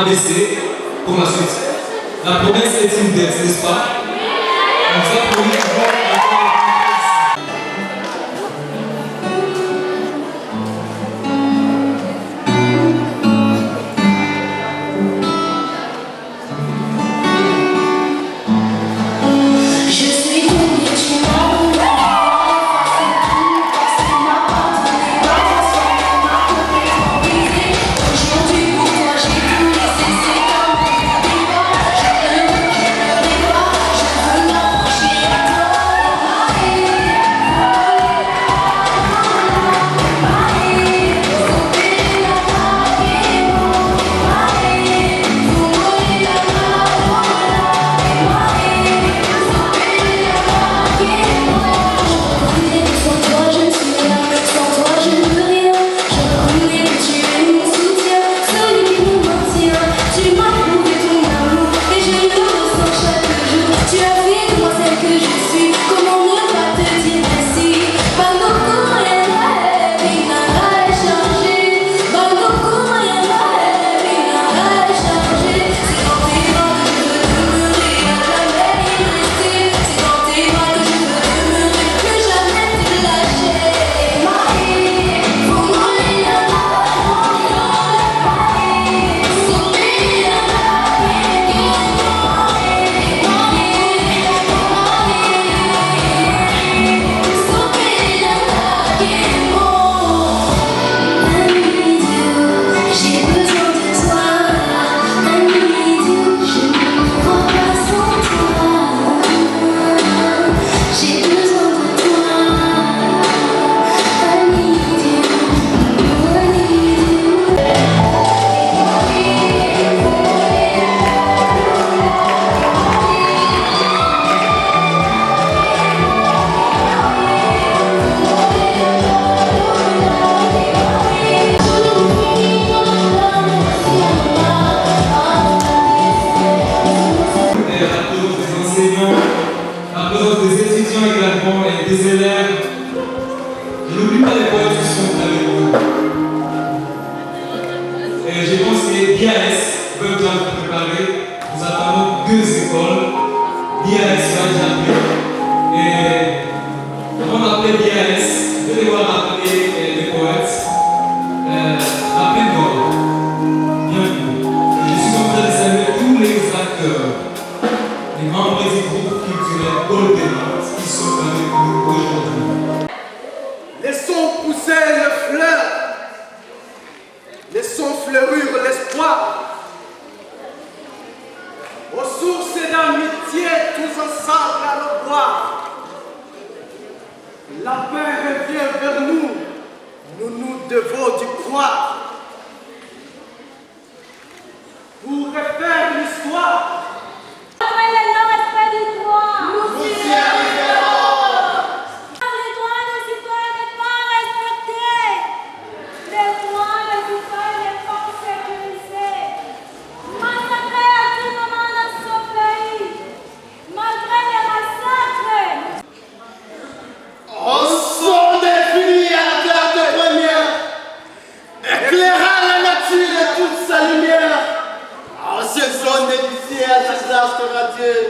baisser pour la suite. La promesse est une dette, n'est-ce pas? On vous a promis des élèves. Je n'oublie pas les poètes qui sont avec vous. Et je pense que les DAS peuvent déjà vous préparer. Nous attendons 2 écoles. DAS va déjà pris. Et avant d'appeler DAS, vous allez devoir appeler les poètes. La peine d'or. Bienvenue. Je suis en train de saluer tous les acteurs, les membres des groupes culturels Golden qui sont avec nous aujourd'hui. Laissons pousser les fleurs, laissons fleurir l'espoir. Aux sources d'amitié, tous ensemble à le boire. La paix revient vers nous, nous devons y croire. Pour refaire l'histoire, après le non-respect du droit, nous y arriverons. Les droits des citoyens n'est pas respecté. Les droits des citoyens n'est pas sécurisé. Massacrés à tout moment dans ce pays, malgré les massacres. on s'en définit à la clarté première, éclairant la nature et toute sa lumière. En ces zones dédicées à la classe radieux,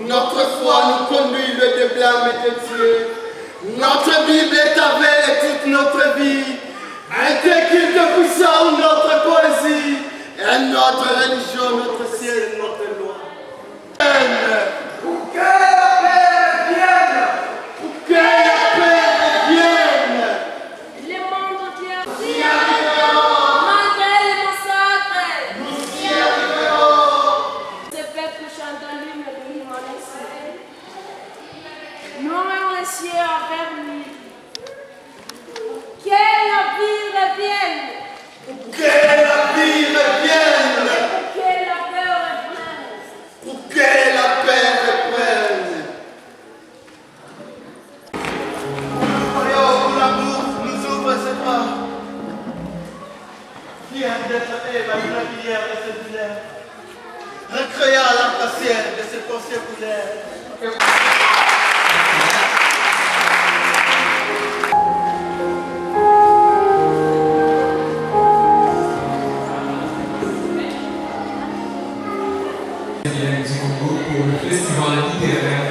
notre foi nous conduit le de blâme et de Dieu. Notre Bible est avec toute notre vie, un déclic de puissance, notre poésie, et notre religion, notre ciel, notre loi. Pour que la paix vienne, pour que la paix vienne. Le monde entier Nous y arriverons, malgré les massacres. nous y arriverons. Ce peuple chante en l'hymne de l'humanité. Nous avons les cieux envers lui. Que la vie revienne. Que la vie revienne, Que la paix revienne. pour que la paix reprenne. Voyons pour l'amour nous ouvre ses bras. Viens d'être Eva, une filière de cette lumière, recréant la brassière de cette pensée populaire. du Congo pour le festival littéraire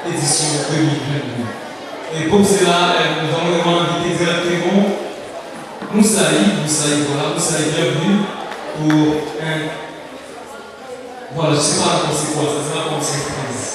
édition 2022. Et pour cela, nous allons inviter directement Moussaï, bienvenue pour un... Voilà, je ne sais pas encore c'est quoi, ça sera comme surprise.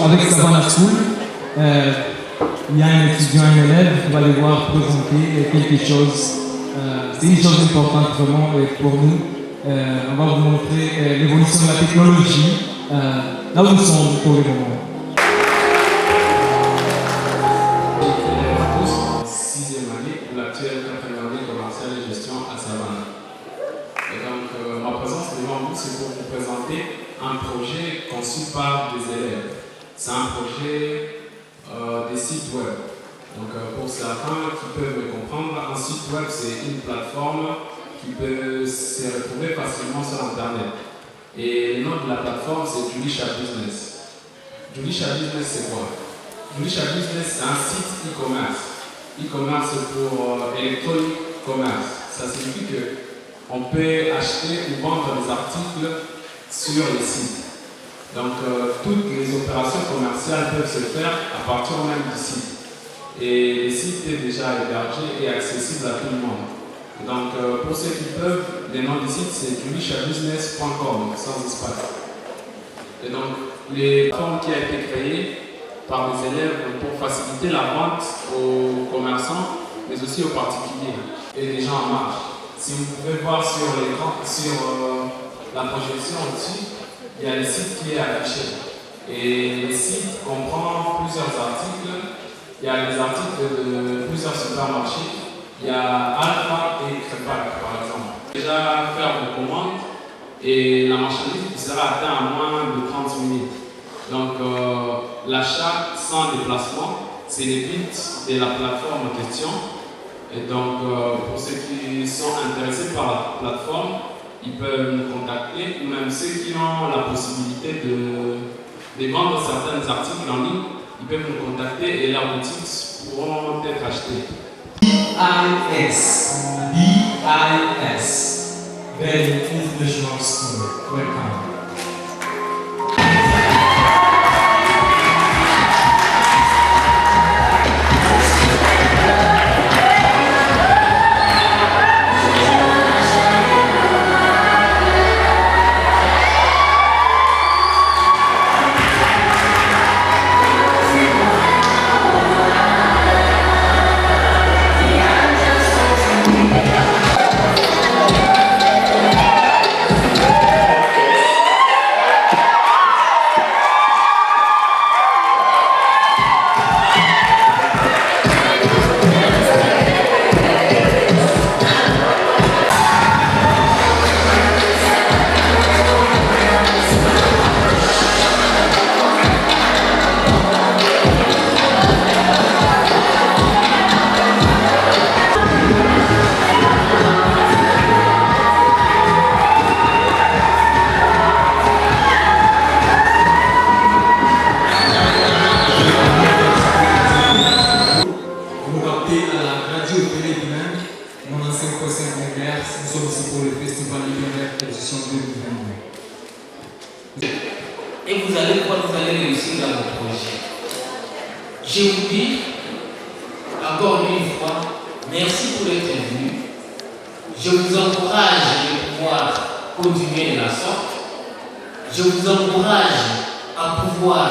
Avec Savannah School, il y a un étudiant, un élève qui va devoir présenter quelque chose. C'est une chose importante vraiment pour nous. On va vous montrer l'évolution de la technologie, là où nous sommes pour le moment. Sixième année pour l'actuelle quatrième année commerciale et gestion à Savannah. Et donc, ma présence devant vous, c'est pour vous présenter un projet conçu par des élèves. C'est un projet des sites web. Donc pour certains qui peuvent me comprendre, un site web c'est une plateforme qui peut se retrouver facilement sur Internet. Et le nom de la plateforme c'est Julisha Business. Julisha Business c'est quoi? Julisha Business c'est un site e-commerce. E-commerce pour electronic commerce. Ça signifie qu'on peut acheter ou vendre des articles sur les sites. Donc, toutes les opérations commerciales peuvent se faire à partir même du site. Et le site est déjà hébergé et accessible à tout le monde. Donc, pour ceux qui peuvent, le nom du site c'est julishabusiness.com, sans espace. Et donc, les plateformes qui ont été créées par les élèves pour faciliter la vente aux commerçants, mais aussi aux particuliers et les gens en marche. Si vous pouvez voir sur l'écran, sur la projection au-dessus, il y a le site qui est affiché. Et le site comprend plusieurs articles. Il y a des articles de plusieurs supermarchés. Il y a Alpha et Crépac, par exemple. Déjà faire vos commandes et la marchandise sera atteinte à moins de 30 minutes. Donc l'achat sans déplacement, c'est le but de la plateforme en question. Et donc pour ceux qui sont intéressés par la plateforme, ils peuvent nous contacter, ou même ceux qui ont la possibilité de vendre certains articles en ligne, ils peuvent nous contacter et leurs boutiques pourront être achetées. BIS. Belle International School. Welcome. Nous sommes ici pour le Festival littéraire édition 2022. Et vous allez voir, vous allez réussir dans vos projets. Je vous dis encore une fois, merci pour être venu. Je vous encourage de pouvoir continuer de la sorte. Je vous encourage à pouvoir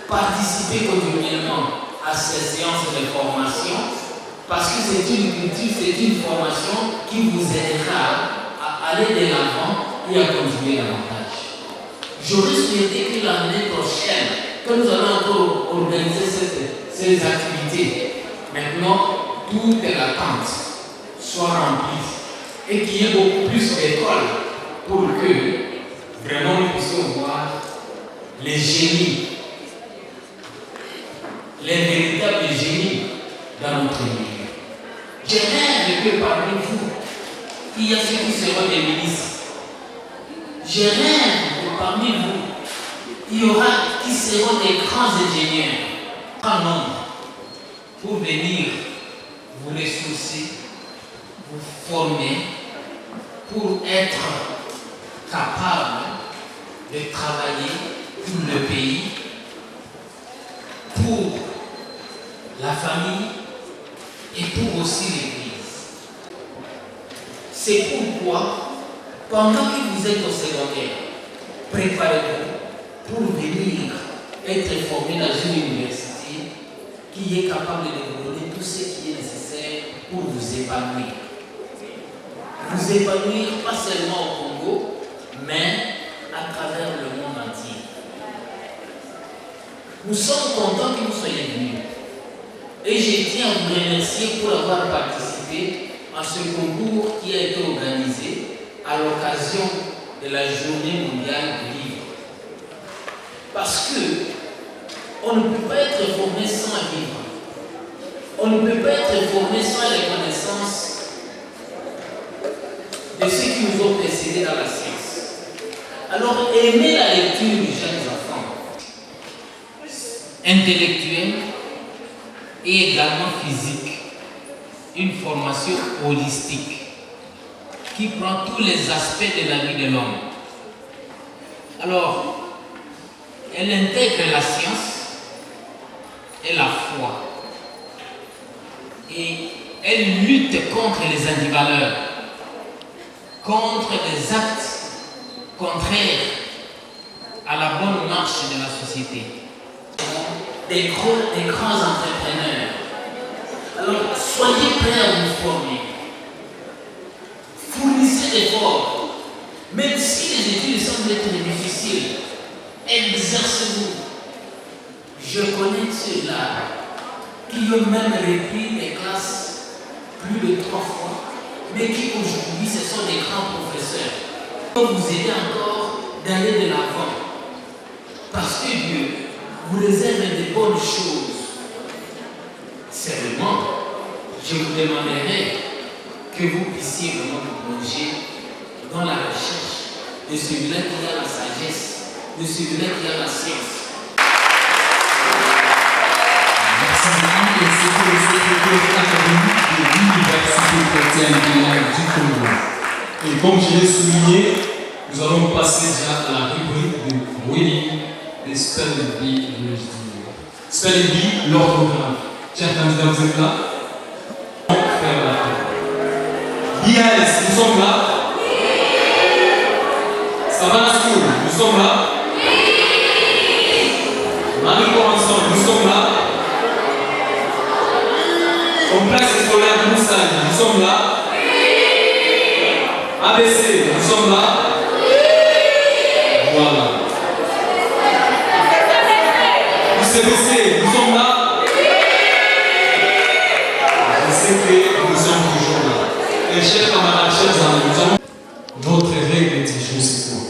participer continuellement à ces séances de formation parce que c'est une culture, c'est une formation qui vous aidera à aller de l'avant et à continuer davantage. J'aurais souhaité que l'année prochaine, que nous allons encore organiser ces activités, maintenant, toute l'attente soit remplie et qu'il y ait beaucoup plus d'écoles pour que vraiment nous puissions voir les génies, les véritables génies dans notre milieu. Je rêve que parmi vous, il y a ceux qui seront des ministres. Je rêve que parmi vous, il y aura qui seront des grands ingénieurs, en nombre, pour venir vous ressourcer, vous former, pour être capable de travailler pour le pays, pour la famille et pour aussi l'Église. C'est pourquoi, pendant que vous êtes au secondaire, préparez-vous pour venir être formé dans une université qui est capable de vous donner tout ce qui est nécessaire pour vous épanouir. Vous épanouir pas seulement au Congo, mais à travers le monde entier. Nous sommes contents que vous soyez venus. Et je tiens à vous remercier pour avoir participé à ce concours qui a été organisé à l'occasion de la Journée mondiale du livre. Parce que on ne peut pas être formé sans vivre. On ne peut pas être formé sans les connaissances de ceux qui nous ont précédés dans la science. Alors, aimez la lecture des jeunes enfants, intellectuels et également physique, une formation holistique qui prend tous les aspects de la vie de l'homme. Alors, elle intègre la science et la foi et elle lutte contre les antivaleurs, contre les actes contraires à la bonne marche de la société. Des grands entrepreneurs. Alors, soyez prêts à vous former. Fournissez l'effort. Même si les études semblent être difficiles, exercez-vous. Je connais ceux-là qui ont même repris des classes plus de 3 fois, mais qui aujourd'hui, ce sont des grands professeurs. Qui vont vous aider encore d'aller de l'avant. Parce que Dieu vous réserve de bonnes choses. Seulement, je vous demanderai que vous puissiez vraiment vous plonger dans la recherche de celui-là qui a la sagesse, de celui-là qui a la science. Merci beaucoup et c'était le secrétaire académique de l'Université chrétienne du Congo. Et comme je l'ai souligné, nous allons passer déjà à la rubrique de reading des spelling bee. Spelling bee, l'orthographe. Chers candidats, vous êtes là? Faire la tête. BAS, nous sommes là? Savannah School, nous sommes là? Marie ensemble, nous sommes là? Complexe scolaire de Moussaï, nous sommes là? ABC, nous sommes là? Voilà. UCBC, nous sommes là? Je sais que nous sommes toujours là. Et chers camarades, chers amis, nous avons notre règle du jour, c'est quoi?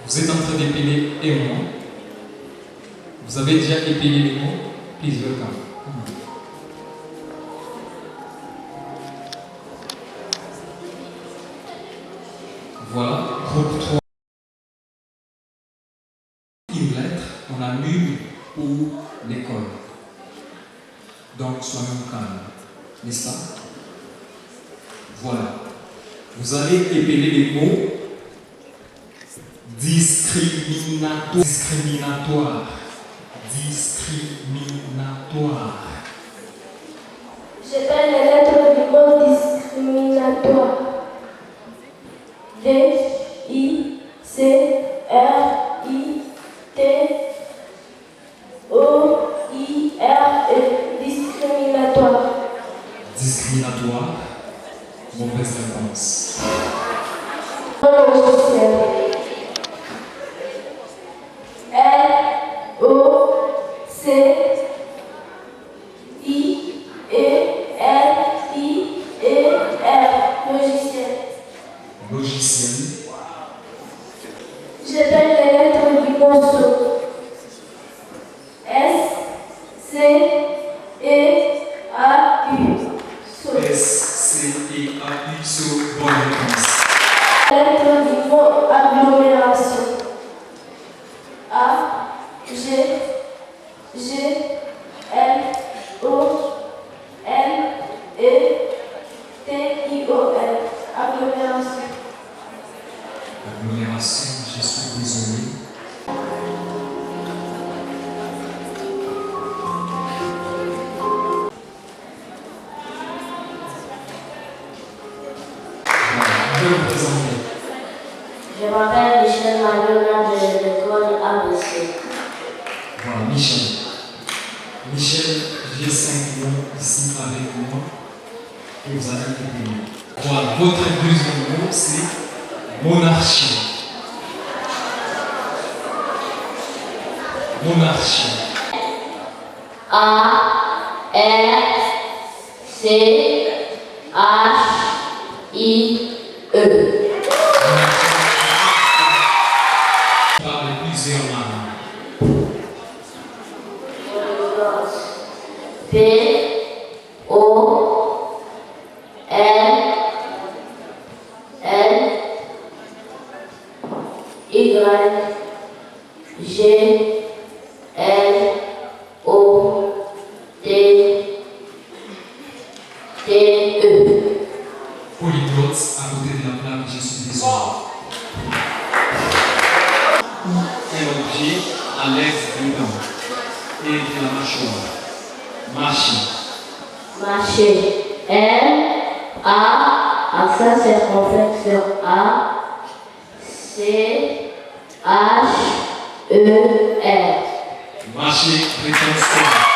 Vous êtes en train d'épeler un mot. Vous avez déjà épelé les mots? Please welcome. Voilà, groupe 3. Une lettre, on annule pour l'école. Donc, soyons calmes. N'est-ce pas? Voilà. Vous allez épeler les mots discriminatoire. Discriminatoire. Discriminatoire. J'appelle les lettres du mot discriminatoire. D, I, C, R, I, T, O, I, R, E. Discriminatoire. Discriminatoire. Mauvaise réponse. Logiciel. L, O, C, I, E, L, I, E, R. Logiciel. Logiciel. J'appelle les lettres du morceau. S, C, E, A, U. So. S-C-E-A-U. So, bonne réponse. Lettre du mot agglomération. A, G, G, L, O, N, E, T, I, O, N. Agglomération. Agglomération, je suis désolé. Je vais vous présenter. Je m'appelle Michel Mariona de l'école ABC. Voilà, Michel. Michel, j'ai 5 mots ici avec moi que vous allez épeler. Voilà, votre deuxième mot, c'est monarchie. Monarchie. A, R, C, H, I, E. Par plusieurs langues. P, O, L, L, Y, G, L, O, T, T, E. Polyglotte à côté de la plaque, je suis désolé. Un objet à l'aise d'un dent et de la mâchoire. Machine. Marché. M, A, accent circonflexe sur A, C, H, E, R. Marché, réponse correcte.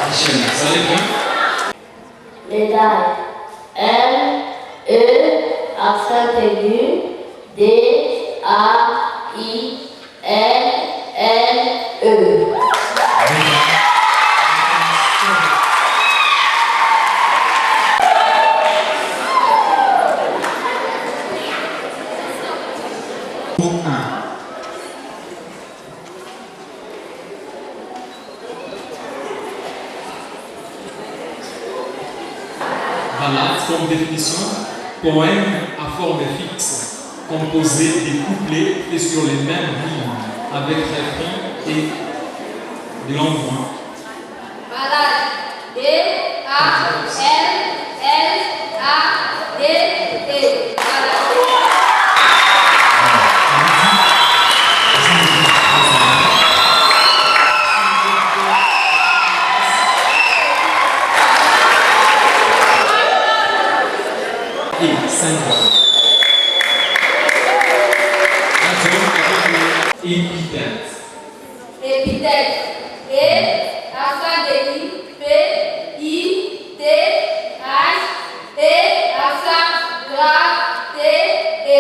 Michel, vous allez bien? Médaille. M, E, accent aigu, D, A, I, L, L, E. Groupe 1. Voilà, comme définition, poème à forme fixe, composé des couplets et sur les mêmes lignes, avec refrain et de l'envoi. Balade. B-A-L-L-A-D-E. Balade. Et 5 ans. Épithète. Épithète. E, accent aigu, P, I, T, H, T, accent grave, T, E.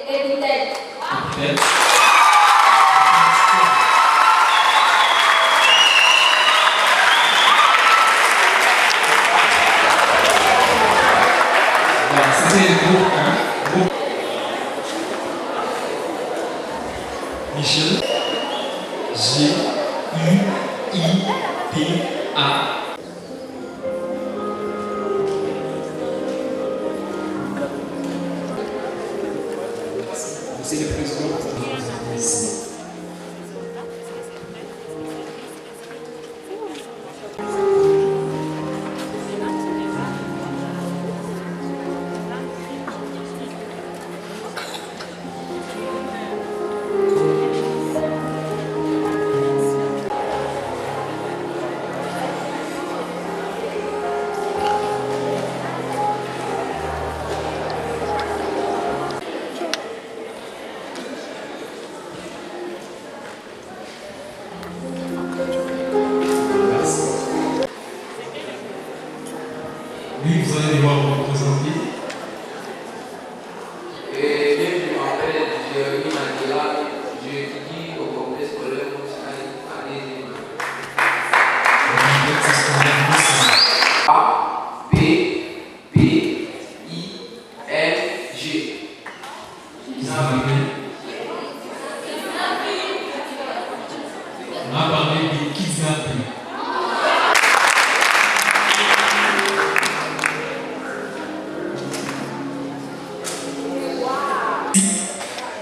Épithète. Épithète. Voilà, c'était le groupe 1. Groupe Michel. G-U-I-P-A. C'est le président ici. Lui, vous allez devoir vous représenter. Bien, je m'appelle Jérémy Mandela, j'étudie au complexe scolaire Moussai à Nézima. A, P, P, I, L, G. On a parlé des kidnappés.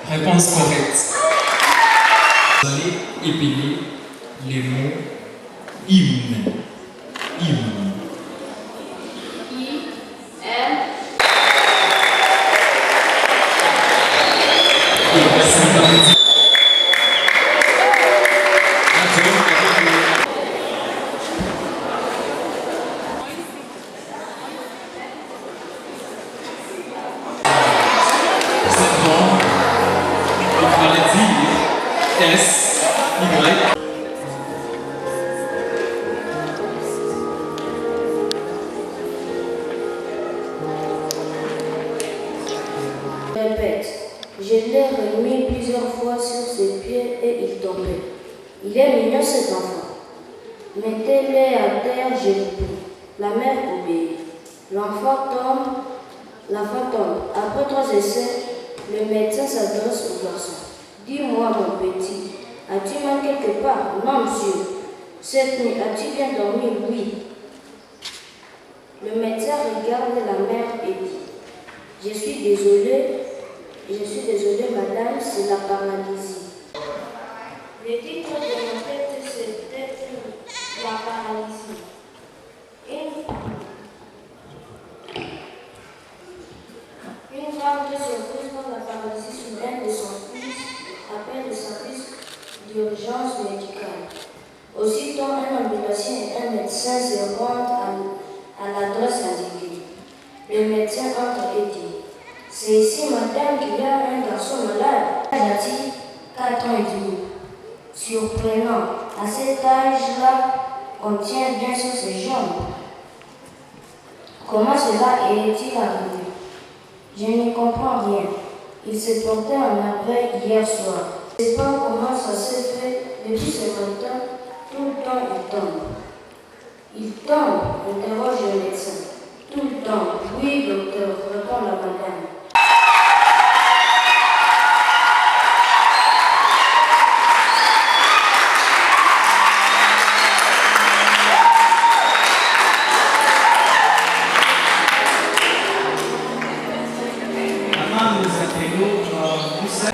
Réponse correcte. Vous allez épeler les mots hymne. Hymne. I-M. Et c'est parti. S, Y. Répète. Je l'ai remis plusieurs fois sur ses pieds et il tombait. Il est mignon cet enfant. Mettez-les à terre, je vous prie. La mère obéit. L'enfant tombe, l'enfant tombe. Après 3 essais, le médecin s'adresse au garçon. Dis-moi, mon petit, as-tu mal quelque part? Non, monsieur. Cette nuit, as-tu bien dormi? Oui. Le médecin regarde la mère et dit, je suis désolé, madame, c'est la paralysie. Le titre de mon texte, c'était la paralysie. Une femme très surprise par la paralysie soudaine de son fils appelle le service d'urgence médicale. Aussitôt, un ambulancier et un médecin se rendent à l'adresse indiquée. Le médecin entre et dit, c'est ici, madame, qu'il y a un garçon malade. A-t-il 4 ans et demi? Surprenant, à cet âge-là, on tient bien sur ses jambes. Comment cela est-il arrivé? Je n'y comprends rien. Il s'est porté en merveille hier soir. Je ne sais pas comment ça s'est fait. Depuis ce matin, tout le temps il tombe. Il tombe, interroge le médecin. Tout le temps. Oui, docteur, répond la madame. Maintenant, nous appelons Moussa.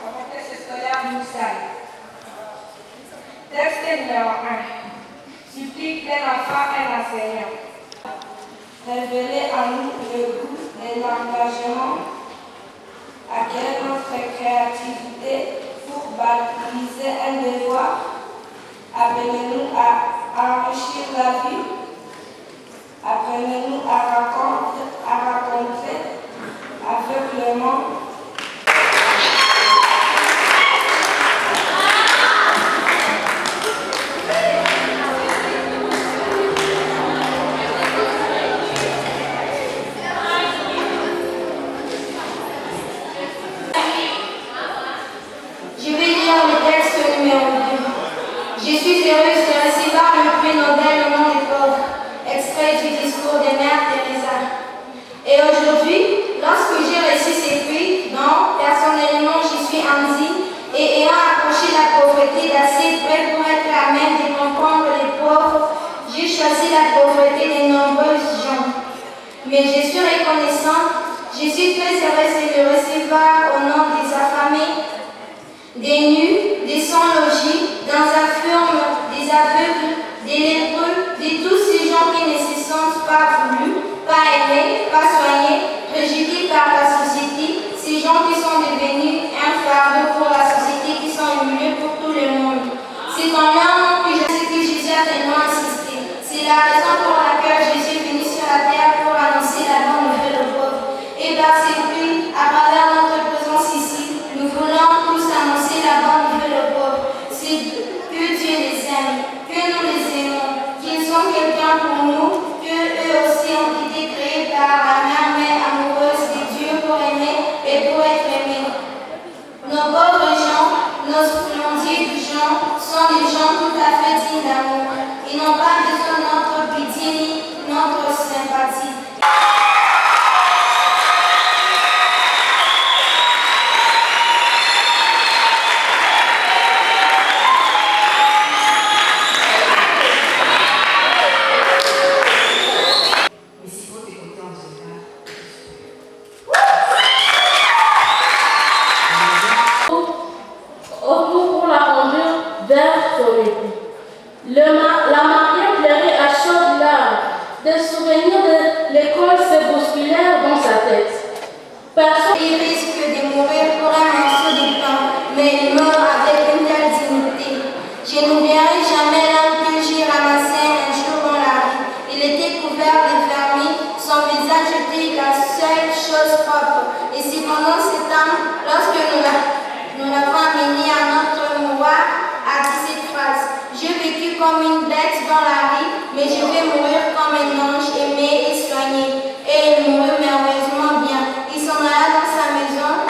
Complexe scolaire verset numéro 1. Supplique d'un enfant et enseignant. Révélez en nous le goût et l'engagement à quelle notre créativité pour baliser un devoir. Appelez-nous à enrichir la vie. Apprenez-nous à raconter aveuglement. Je vais lire le texte numéro 2. Je suis heureuse de recevoir le prix Nobel au nom des pauvres, extrait du discours de Mère Teresa. Et aujourd'hui, lorsque j'ai reçu ces prix, dont personnellement je suis Andy, et ayant approché la pauvreté d'assez près pour être à même de comprendre les pauvres, j'ai choisi la pauvreté de nombreuses gens. Mais je suis reconnaissante, je suis très heureuse de le recevoir au nom des affamés, des nus, des sans-logis, dans infirmes, des aveugles, des lépreux, de tous ces gens qui ne se sentent pas voulus, pas aimés, pas soignés, rejetés par la société, ces gens qui sont devenus un fardeau pour la société, qui sont humiliés pour tout le monde. C'est en leur nom que je sais que Jésus a tellement insisté. C'est la raison pour laquelle Jésus est venu sur la terre pour annoncer la bonne nouvelle aux pauvres. Et par ces prix, à travers notre présence ici, nous voulons tous annoncer la bonne nouvelle aux pauvres. C'est que Dieu les aime, que nous les aimons, qu'ils sont quelqu'un pour nous, qu'eux aussi ont été créés par la même main amoureuse de Dieu pour aimer et pour être aimés. Nos pauvres gens, nos splendides gens, sont des gens tout à fait dignes d'amour. Ils n'ont pas besoin de notre pitié ni notre sympathie. Pour la conduire vers son époux. La mariée pleurait à chaudes larmes. Des souvenirs de l'école se bousculèrent dans sa tête. Il risque de mourir pour un morceau de pain, mais il meurt avec une telle dignité. Je n'oublierai jamais l'homme que j'ai ramassé un jour dans la rue. Il était couvert de vernis, son visage était la seule chose propre. Et c'est pendant ce temps, lorsque nous l'avons amené à notre mouroir, a dit cette phrase: j'ai vécu comme une bête dans la rue, mais je vais mourir comme un ange aimé et soigné. Et il mourut merveilleusement bien. Il s'en alla dans sa maison,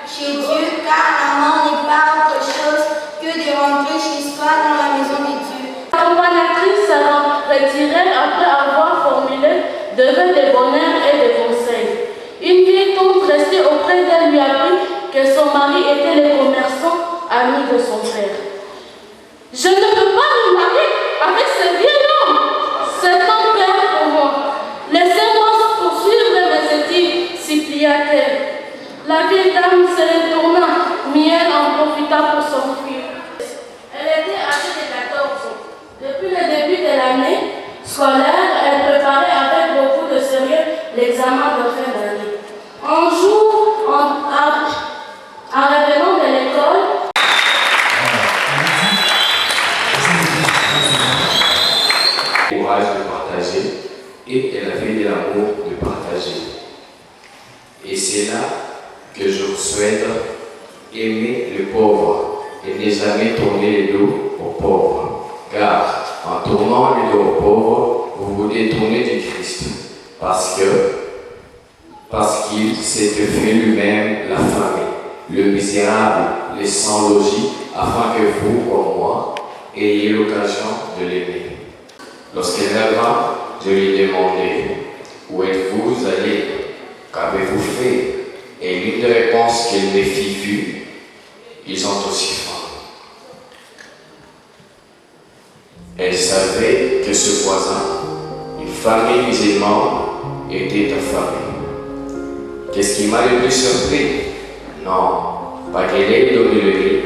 chez Dieu, car la mort n'est pas autre chose que de rentrer chez soi dans la maison de Dieu. L'accompagnatrice se retirait après avoir formulé de vœux de bonheur et de conseils. Une vieille tante restée auprès d'elle lui apprit que son mari était le commerçant ami de son frère. Je ne peux pas me marier avec ce vieil homme. C'est un père pour moi. Laissez-moi poursuivre mes études, supplia-t-elle. La vieille dame se retourna, mais elle en profita pour s'enfuir. Elle était âgée de 14 ans. Depuis le début de l'année scolaire, elle préparait avec beaucoup de sérieux l'examen de fin d'année. Un jour, en revenant de l'école, courage de partager et elle avait de l'amour de partager. Et c'est là que je vous souhaite aimer le pauvre et ne jamais tourner le dos aux pauvres. Car en tournant le dos aux pauvres, vous vous détournez du Christ. Parce qu'il s'est fait lui-même la famille, le misérable, les sans-logis, afin que vous, comme moi, ayez l'occasion de l'aimer. Lorsqu'elle revint, je lui demandai: où êtes-vous allé? Qu'avez-vous fait? Et l'une des réponses qu'elle me fit fut: ils ont aussi faim. Elle savait que ce voisin, une famille musulmane, était affamée. Qu'est-ce qui m'a le plus surpris? Non, pas qu'elle ait donné le riz.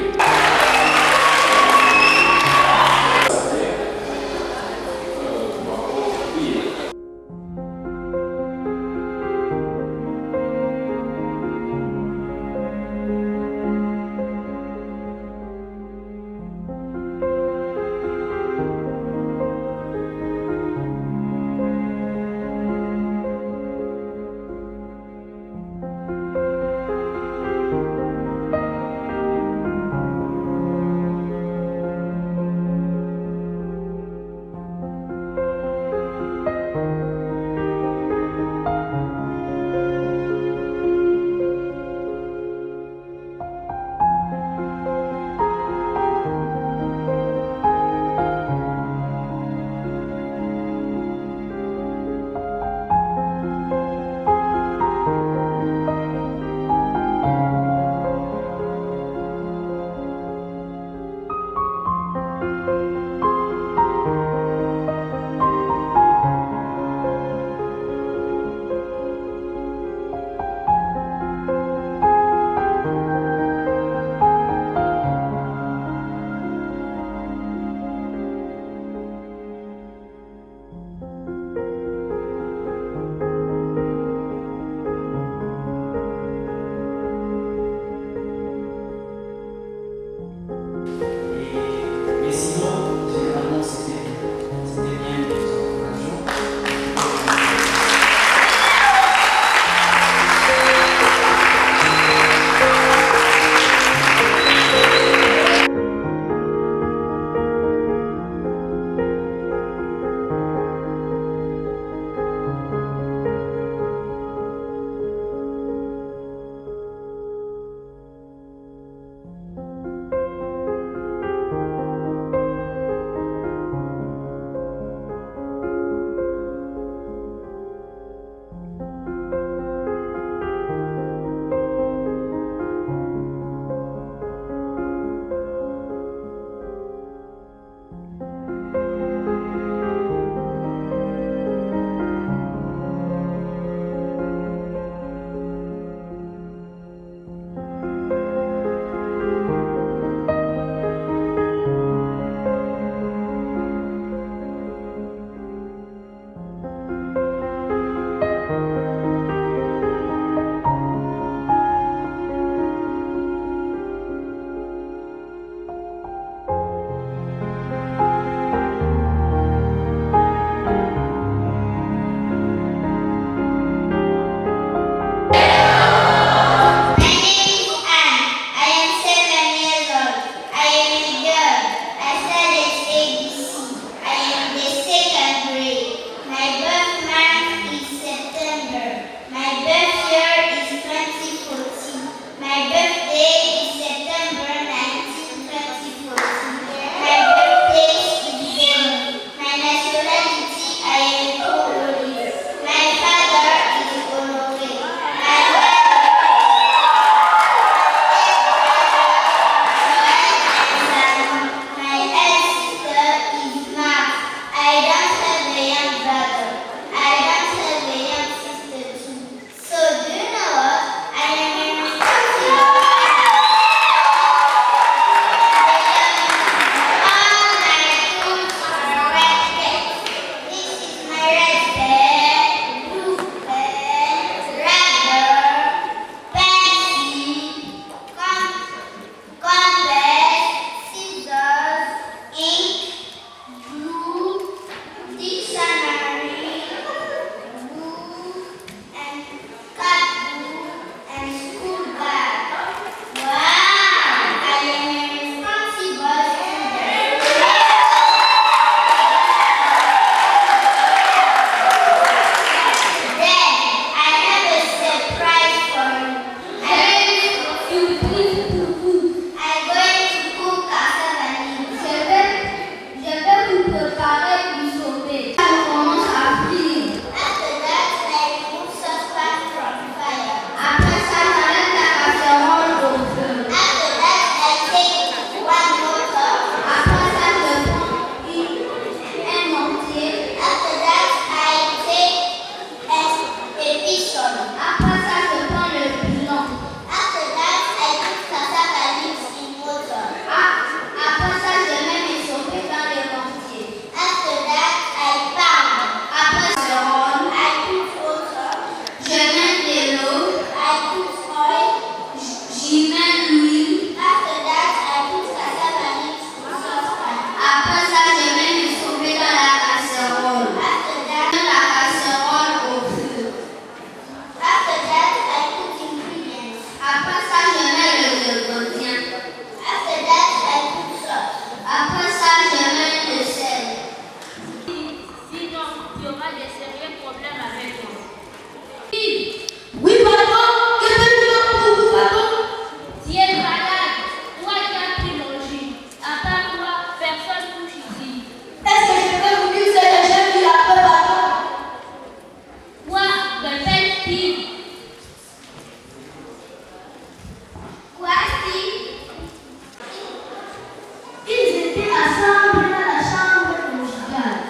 étaient assemblés dans la chambre conjugale.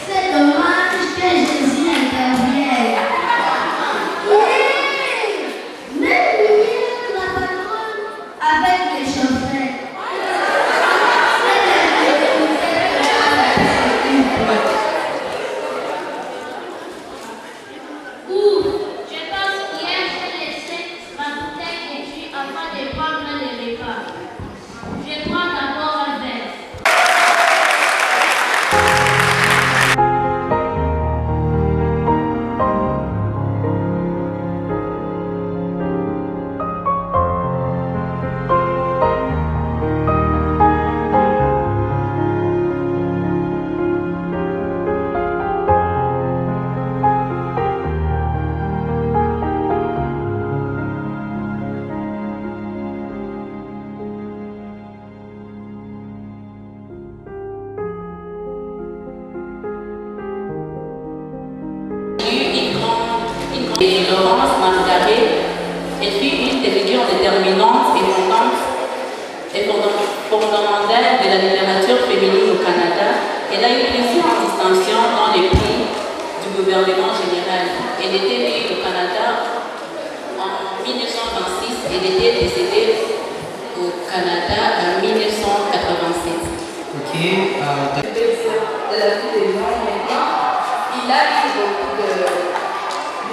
C'est dommage que Jésus intervienne. Oui, même lui, la patronne, avec les chauffeurs. Je pense qu'hier j'ai laissé ma bouteille de jus afin de prendre le repas. Je prends d'abord un verre. Et Laurence Margaret, elle fut une des figures déterminantes et fondamentale de la littérature féminine au Canada. Elle a eu plusieurs distinctions dans les prix du gouvernement général. Elle était née au Canada en 1926 et elle était décédée au Canada en 1987. Ok. De la vie des gens maintenant, il a eu beaucoup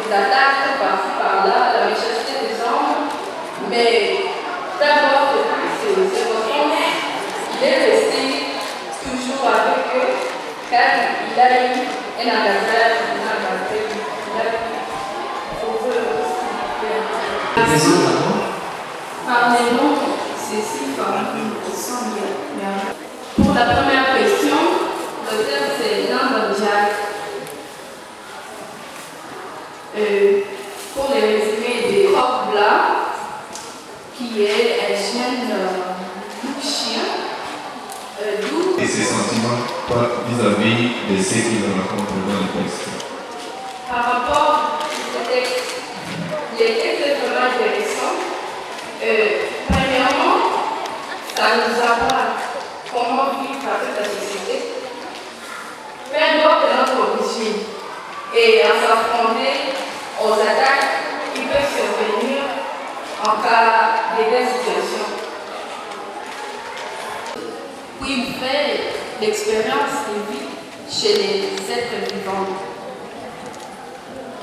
d'attaques par-ci par-là, la méchanceté des hommes, mais d'abord, ses réponses, il est resté toujours avec eux, car il a eu un engagement, il a sauvé aussi. Parlez-nous ces 6 femmes qui sont bien. Pour la première question, l'auteur c'est Landon Jack. Pour les résumer des Croque Blanc, qui est un jeune chien, et ses sentiments vis-à-vis de ce qu'il raconte dans le texte. Par rapport à ce texte, les textes sont vraiment intéressants. Premièrement, ça nous apprend comment vivre avec la société, peu importe notre origine, et à s'affronter aux attaques qui peuvent survenir en cas de telle situation. Puis il fait l'expérience de vie chez les êtres vivants.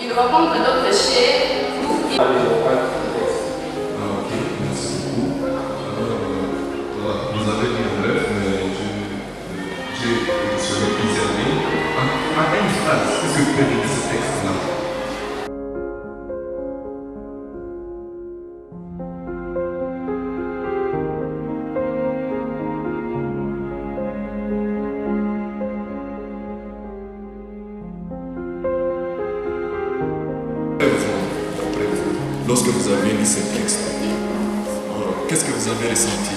Il rencontre d'autres chairs où il... Ok, merci beaucoup. Alors, vous avez une bref, mais je serai réservé à une phrase. Qu'est-ce que vous pouvez dire de ce texte-là? Lorsque vous avez lu ce texte, qu'est-ce que vous avez ressenti?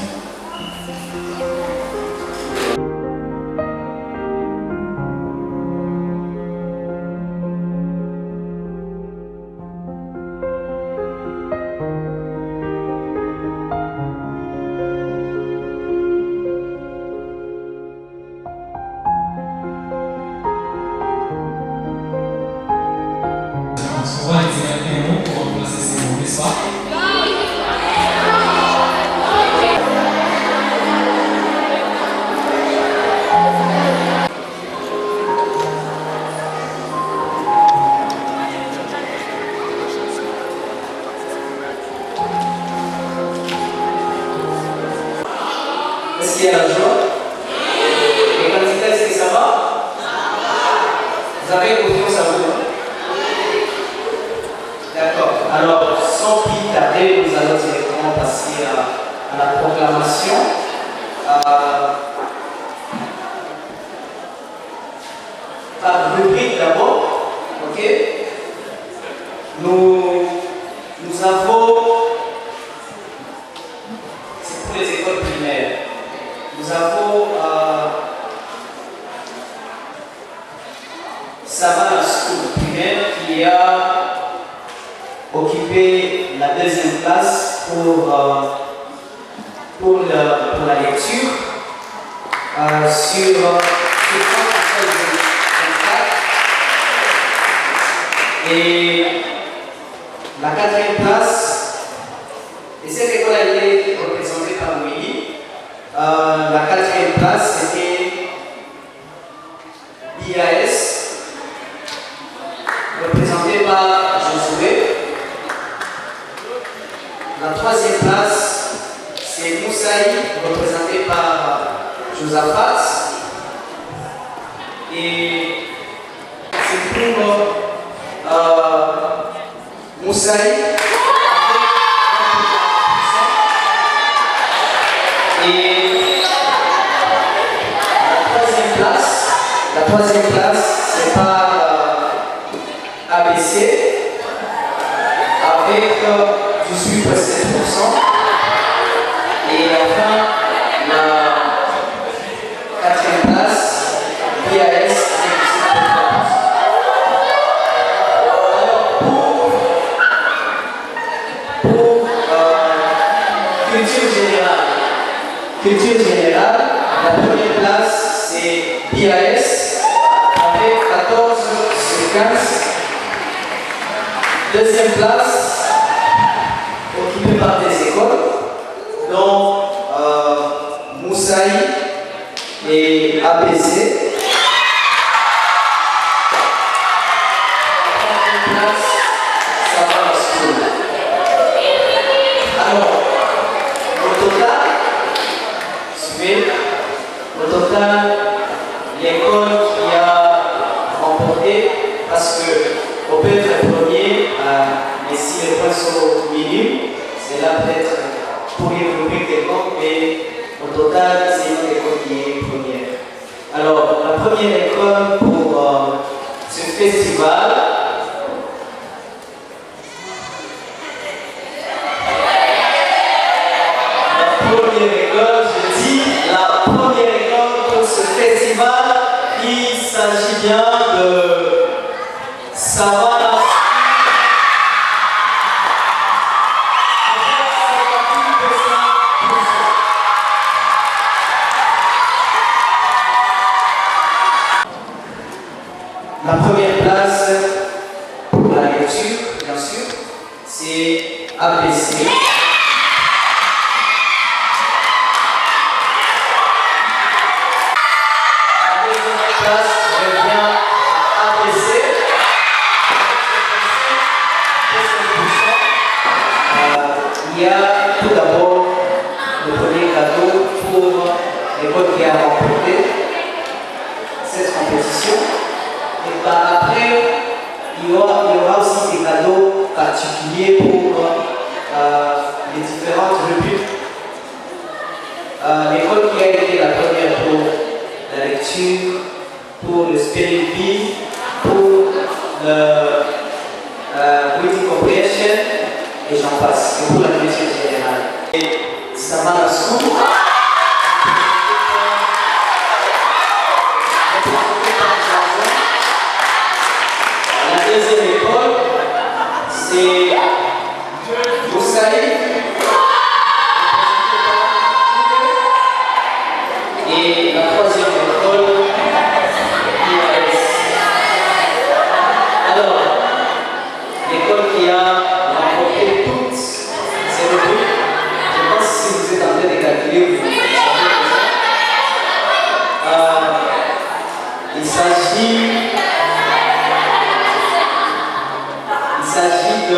On va utiliser un mot pour remplacer ces mots, n'est-ce pas? Est-ce qu'il y a la joie? Les candidats, est-ce que ça va? Vous avez confiance à vous? D'accord. Alors, sans plus tarder, nous allons directement passer à la proclamation. Par rubrique d'abord, ok? Nous avons, c'est pour les écoles primaires, nous avons Savannah School primaire qui a occupé la deuxième place pour pour la lecture sur 24. Et la 4e place, et cette école a été représentée par Willy. La 4e place, c'était IAS, représenté par Josué. La 3e place, c'est Moussaï, représenté par Josaphat. Et c'est pour Moussaï. Et la 3e place, c'est par ABC, avec 18,7%. Et enfin, la 4e place, IAS, pour culture générale, la 1re place c'est IAS avec 14 sur 15. 2e place occupée par des écoles, dont Moussaï et ABC. Au total, l'école qui a remporté, parce qu'on peut être premier, mais si les points sont minimes, c'est là peut-être pour les rubriques d'école, mais au total, c'est une école qui est première. Alors, la première école pour ce festival, il s'agit bien de Savannah. La première place pour la lecture, bien sûr, c'est ABC. Il y a tout d'abord le premier cadeau pour l'école qui a remporté cette compétition. Et par après, il y aura aussi des cadeaux particuliers pour les différentes rubriques. L'école qui a été la première pour la lecture, pour le spelling bee, pour le reading comprehension, et j'en passe, et pour la culture générale. Et Savannah School, la deuxième école, c'est Moussaï, et la troisième école, IAS. Alors, l'école qui a remporté toutes ces rubriques, je pense que si vous êtes en train de calculer, vous savez il s'agit de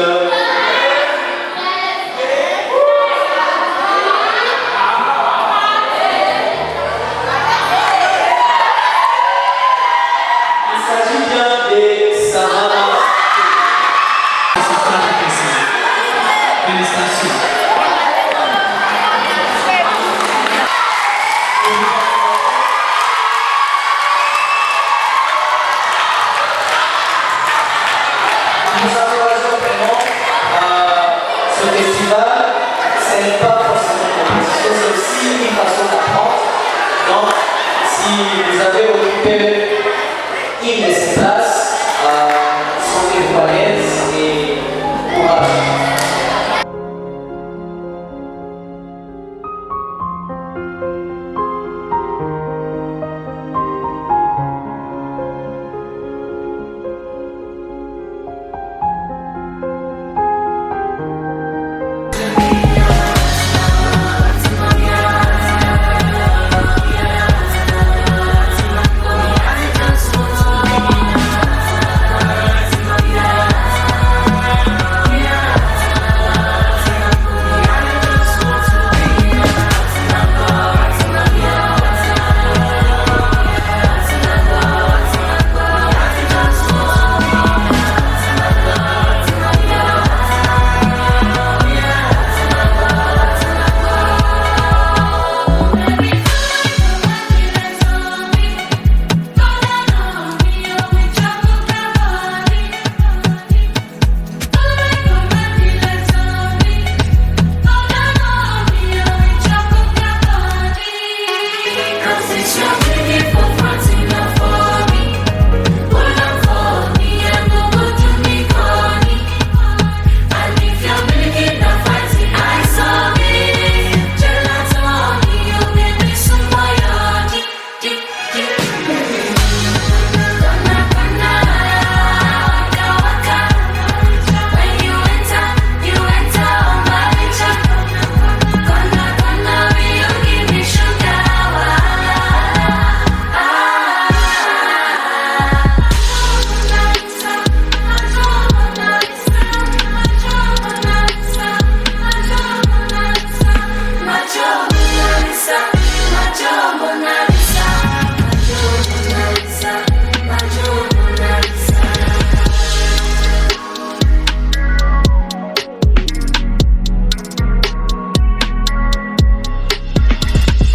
vous avez occupé une de ces places, sentez-vous à l'aise et courage.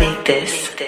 vitesse.